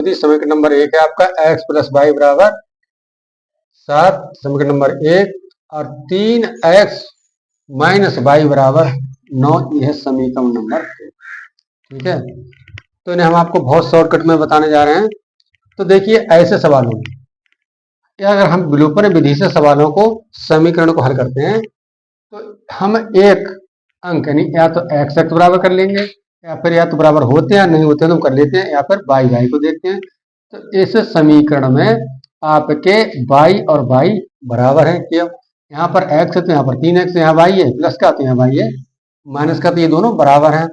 समीकरण नंबर 1 है आपका x प्लस वाई बराबर 7, समीकरण नंबर 1, और 3x माइनस वाई बराबर 9, यह समीकरण नंबर 2। ठीक है, तो इन्हें हम आपको बहुत शॉर्टकट में बताने जा रहे हैं। तो देखिए, ऐसे सवालों में या अगर हम विलोपन विधि से सवालों को समीकरण को हल करते हैं तो हम एक अंक यानी या तो एक्स एक्स बराबर कर लेंगे, या फिर या तो बराबर होते हैं नहीं होते हैं तो हम कर लेते हैं, या फिर वाई वाई को देखते हैं। तो इस समीकरण में आपके वाई और वाई बराबर है कि यहाँ पर एक्स है तो यहाँ पर 3x, यहाँ वाई है प्लस का तो यहाँ वाई है माइनस का, तो ये दोनों बराबर हैं।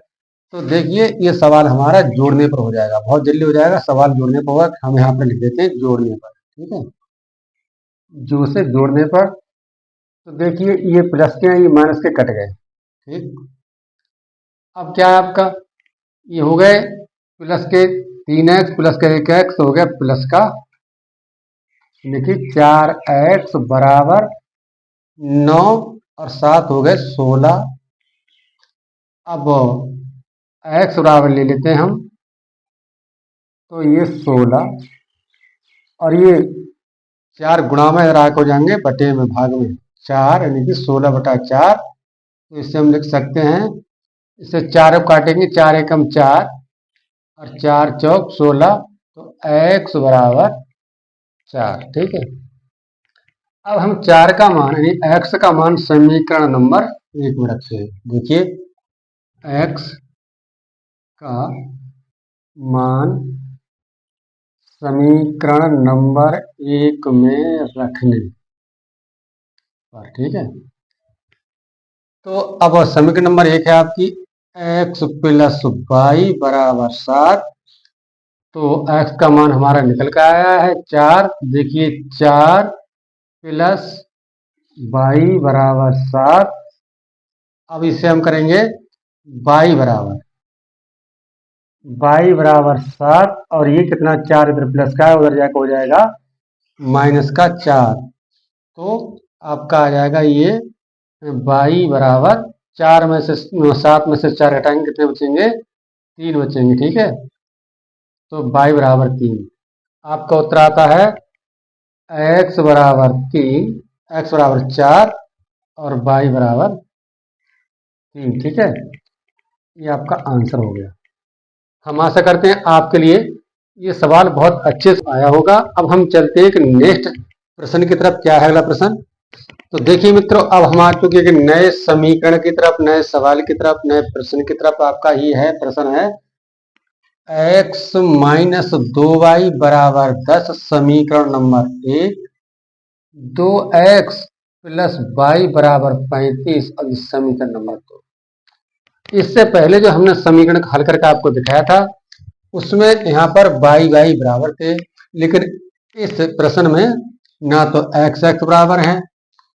तो देखिए, ये सवाल हमारा जोड़ने पर हो जाएगा, बहुत जल्दी हो जाएगा। सवाल जोड़ने पर होगा, हम यहाँ पर लिख देते हैं जोड़ने पर। ठीक है, जो से जोड़ने पर, तो देखिए ये प्लस के हैं, ये माइनस के कट गए। ठीक, अब क्या है आपका, ये हो गए प्लस के 3x प्लस का 1x हो गया प्लस का, देखिए 4x बराबर 9 और 7 हो गए 16। अब x बराबर ले लेते हैं हम, तो ये 16 और ये 4 गुणा में राख हो जाएंगे बटे में भाग में 4, यानी कि 16/4। तो इससे हम लिख सकते हैं, इससे 4 काटेंगे, 4 एकम 4 और 4 चौक 16, तो x बराबर 4। ठीक है, अब हम 4 का मान यानी x का मान समीकरण नंबर 1 में रखते हैं। देखिए, x का मान समीकरण नंबर 1 में रखने पर, ठीक है, तो अब समीकरण नंबर 1 है आपकी x प्लस वाई बराबर 7। तो x का मान हमारा निकल कर आया है 4। देखिए, 4 प्लस वाई बराबर 7। अब इसे हम करेंगे वाई बराबर 7, और ये कितना 4 इधर प्लस का है, उधर जाकर हो जाएगा माइनस का 4। तो आपका आ जाएगा ये वाई बराबर 4 में से 7 में से 4 हटाएंगे, कितने बचेंगे, 3 बचेंगे। ठीक है, तो वाई बराबर 3। आपका उत्तर आता है x बराबर 3, x बराबर 4 और वाई बराबर 3। ठीक है, ये आपका आंसर हो गया। हम आशा करते हैं आपके लिए ये सवाल बहुत अच्छे से आया होगा। अब हम चलते हैं एक नेक्स्ट प्रश्न की तरफ। क्या है अगला प्रश्न, तो देखिए मित्रों, अब हम आ चुके हैं नए समीकरण की तरफ, नए सवाल की तरफ, नए प्रश्न की तरफ। आपका ही है प्रश्न है x माइनस 2y बराबर 10, समीकरण नंबर 1, 2x प्लस वाई बराबर 35 और समीकरण नंबर 2। इससे पहले जो हमने समीकरण हल करके आपको दिखाया था उसमें यहाँ पर वाई वाई बराबर थे, लेकिन इस प्रश्न में ना तो एक्स एक्स बराबर है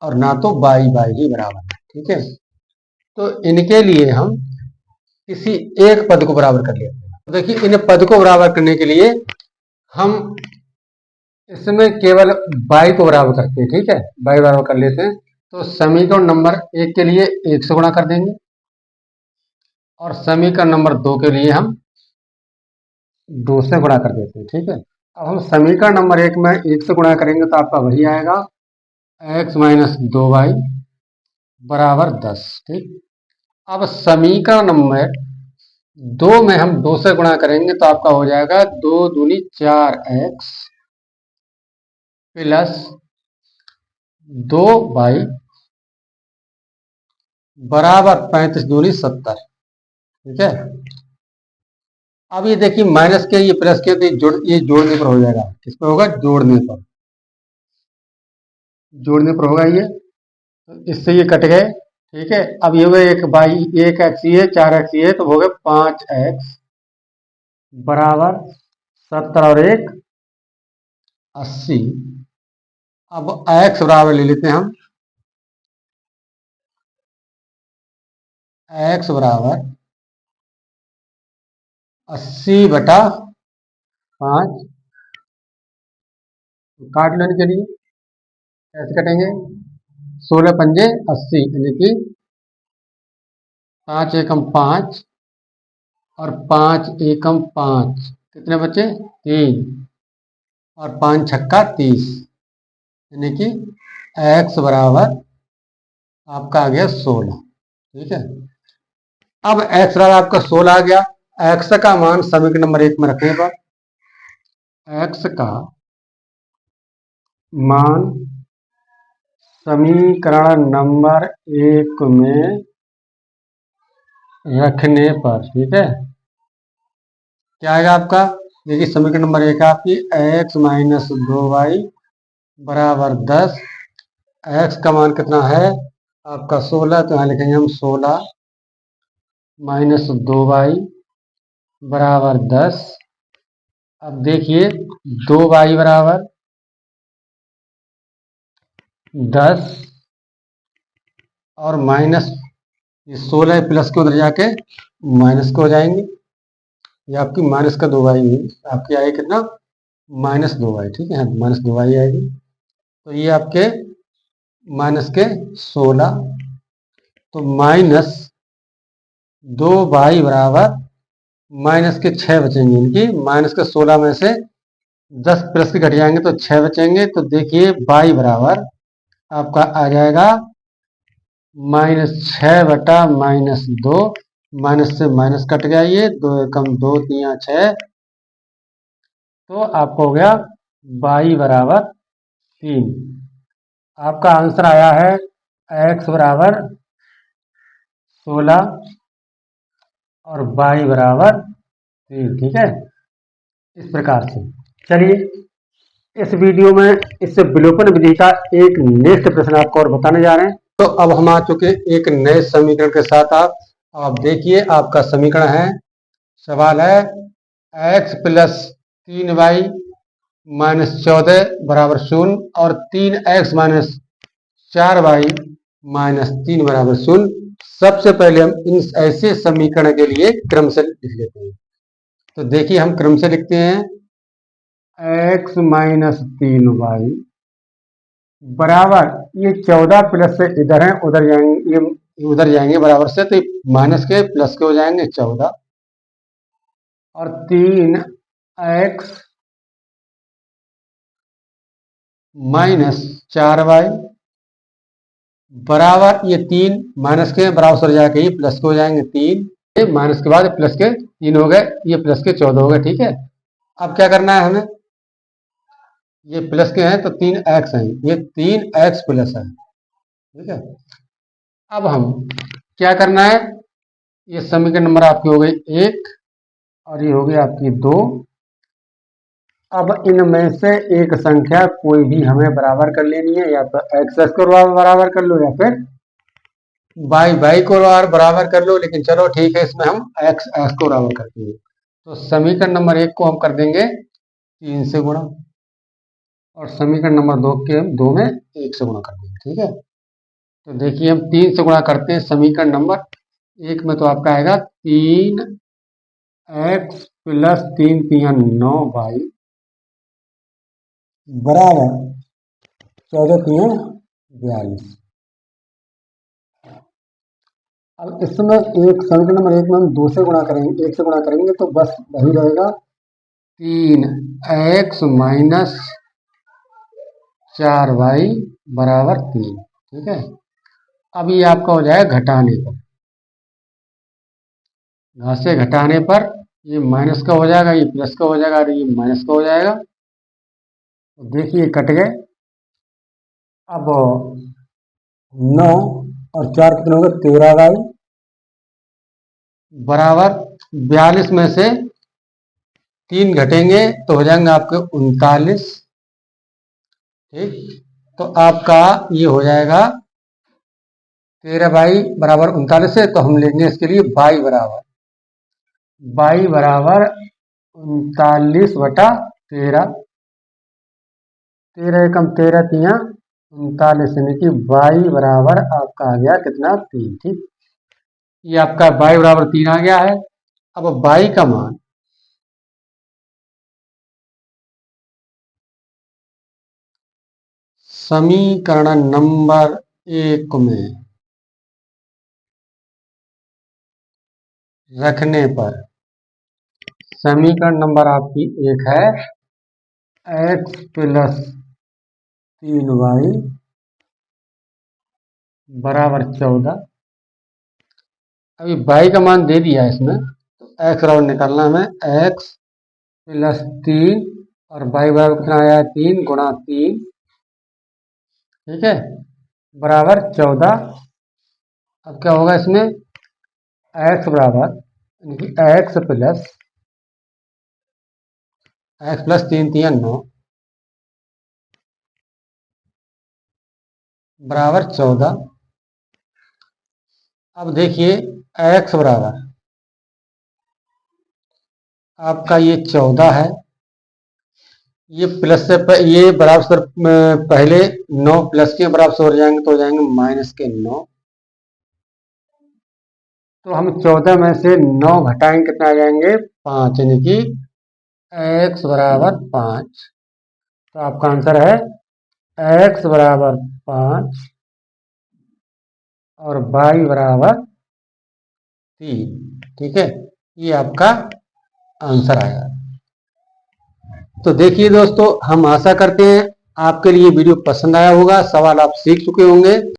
और ना तो वाई वाई ही बराबर है। ठीक है, तो इनके लिए हम किसी एक पद को बराबर कर लेते हैं। तो देखिए, इन पद को बराबर करने के लिए हम इसमें केवल वाई को बराबर करते हैं। ठीक है, वाई बराबर कर लेते हैं। तो समीकरण नंबर 1 के लिए 1 से गुणा कर देंगे और समीकरण नंबर 2 के लिए हम 2 से गुणा कर देते हैं। ठीक है, अब हम समीकरण नंबर 1 में 1 से गुणा करेंगे तो आपका वही आएगा x माइनस 2y बराबर 10। ठीक, अब समीकरण नंबर 2 में हम 2 से गुणा करेंगे तो आपका हो जाएगा 2 दूनी 4x प्लस 2y बराबर 35 दूनी 70। ठीक है, अब ये देखिए माइनस के ये प्लस के, तो ये जोड़ने पर हो जाएगा। किस पर होगा, जोड़ने पर होगा ये, तो इससे ये कट गए। ठीक है, अब ये हुए एक बाई, एक एक्स ये 4x ये, तो हो गए 5x बराबर 70 और 1 80। अब x बराबर ले लेते हैं हम, x बराबर 80/5। काट लेने के लिए कैसे कटेंगे, 16 पंजे 80, यानी कि 5 एकम 5 और 5 एकम 5, कितने बचे 3 और 5 छक्का 30, यानी कि x बराबर आपका आ गया 16। ठीक है, अब x बराबर आपका 16 आ गया। x का मान समीकरण नंबर 1 में रखने पर x का मान समीकरण नंबर 1 में रखने पर, ठीक है, क्या आएगा आपका? देखिए समीकरण नंबर 1 आपकी x माइनस 2y बराबर 10। x का मान कितना है आपका 16, तो यहाँ लिखेंगे हम 16 माइनस 2y बराबर 10। अब देखिए 2y बराबर 10 और माइनस ये 16 प्लस के उधर जाके माइनस के हो जाएंगे। ये आपकी माइनस का 2y आपकी आएगी कितना? Minus 2y। ठीक है, माइनस 2y आएगी। तो ये आपके माइनस के 16, तो माइनस 2y बराबर माइनस के 6 बचेंगे, इनकी माइनस के 16 में से 10 प्लस के घट जाएंगे तो 6 बचेंगे। तो देखिए y बराबर आपका आ जाएगा -6/-2। माइनस से माइनस कट गया, ये 2 एकम 2 3 6, तो आपको हो गया y बराबर 3। आपका आंसर आया है x बराबर 16 और y बराबर 3। ठीक है, इस प्रकार से। चलिए इस वीडियो में इससे विलोपन विधि का एक नेक्स्ट प्रश्न आपको और बताने जा रहे हैं। तो अब हम आ चुके एक नए समीकरण के साथ। आप देखिए आपका समीकरण है, सवाल है x प्लस 3y माइनस 14 बराबर 0 और 3x माइनस 4y माइनस 3 बराबर 0। सबसे पहले हम इन ऐसे समीकरण के लिए क्रम से लिख लेते हैं। तो देखिए हम क्रम से लिखते हैं x माइनस 3y बराबर, ये 14 प्लस से इधर है उधर जाएंगे, ये उधर जाएंगे बराबर से, तो माइनस के प्लस के हो जाएंगे 14 और 3x माइनस 4y बराबर, ये 3 माइनस के बराबर सर जाके ये प्लस के हो जाएंगे 3, ये माइनस के बाद प्लस के 3 हो गए, ये प्लस के 14 हो गए। ठीक है, अब क्या करना है हमें, ये प्लस के हैं तो 3x हैं, ये 3x प्लस है। ठीक है, अब हम क्या करना है, ये समीकरण नंबर आपकी हो गई 1 और ये हो गई आपकी 2। अब इनमें से एक संख्या कोई भी हमें बराबर कर लेनी है, या तो x को बराबर कर लो या फिर y को बराबर कर लो, लेकिन चलो ठीक है इसमें हम x को बराबर करते हैं। तो समीकरण नंबर 1 को हम कर देंगे 3 से गुणा और समीकरण नंबर 2 में 1 से गुणा कर देंगे। ठीक है, तो देखिए हम 3 से गुणा करते हैं समीकरण नंबर 1 में, तो आपका आएगा 3x प्लस 3 3 9y बराबर 14 3 42। अब इसमें एक समीकरण नंबर 1 में हम 2 से गुणा करेंगे, 1 से गुणा करेंगे तो बस वही रहेगा 3x माइनस 4y बराबर 3। ठीक है, अब ये आपका हो जाएगा घटाने पर, यहाँ से घटाने पर ये माइनस का हो जाएगा, ये प्लस का हो जाएगा और ये माइनस का हो जाएगा। तो देखिए कट गए। अब 9 और 4 कितने हो गए 13y बराबर 42 में से 3 घटेंगे तो हो जाएंगे आपके 39। ठीक, तो आपका ये हो जाएगा 13y बराबर 39 है, तो हम लेंगे इसके लिए y बराबर 39/13। 13 एकम 13 तिया 39, यानी कि y बराबर आपका आ गया कितना 3। ठीक, ये आपका y बराबर 3 आ गया है। अब y का मान समीकरण नंबर 1 में रखने पर समीकरण नंबर आपकी एक है x प्लस 3y बराबर 14। अभी y का मान दे दिया है इसमें, तो x बराबर निकालना हमें x प्लस 3 और y बराबर कितना आया है 3 गुणा 3, ठीक है, बराबर 14। अब क्या होगा इसमें x बराबर एक्स प्लस 3 9 बराबर 14। अब देखिए x बराबर आपका ये 14 है, ये प्लस से ये बराबर पहले 9 प्लस के बराबर से हो जाएंगे तो हो जाएंगे माइनस के 9। तो हम 14 में से 9 घटाएंगे कितना आ जाएंगे 5, यानी कि x बराबर 5। तो आपका आंसर है x बराबर 5 और y बराबर 3, ठीक है, ये आपका आंसर आया। तो देखिए दोस्तों, हम आशा करते हैं आपके लिए वीडियो पसंद आया होगा, सवाल आप सीख चुके होंगे।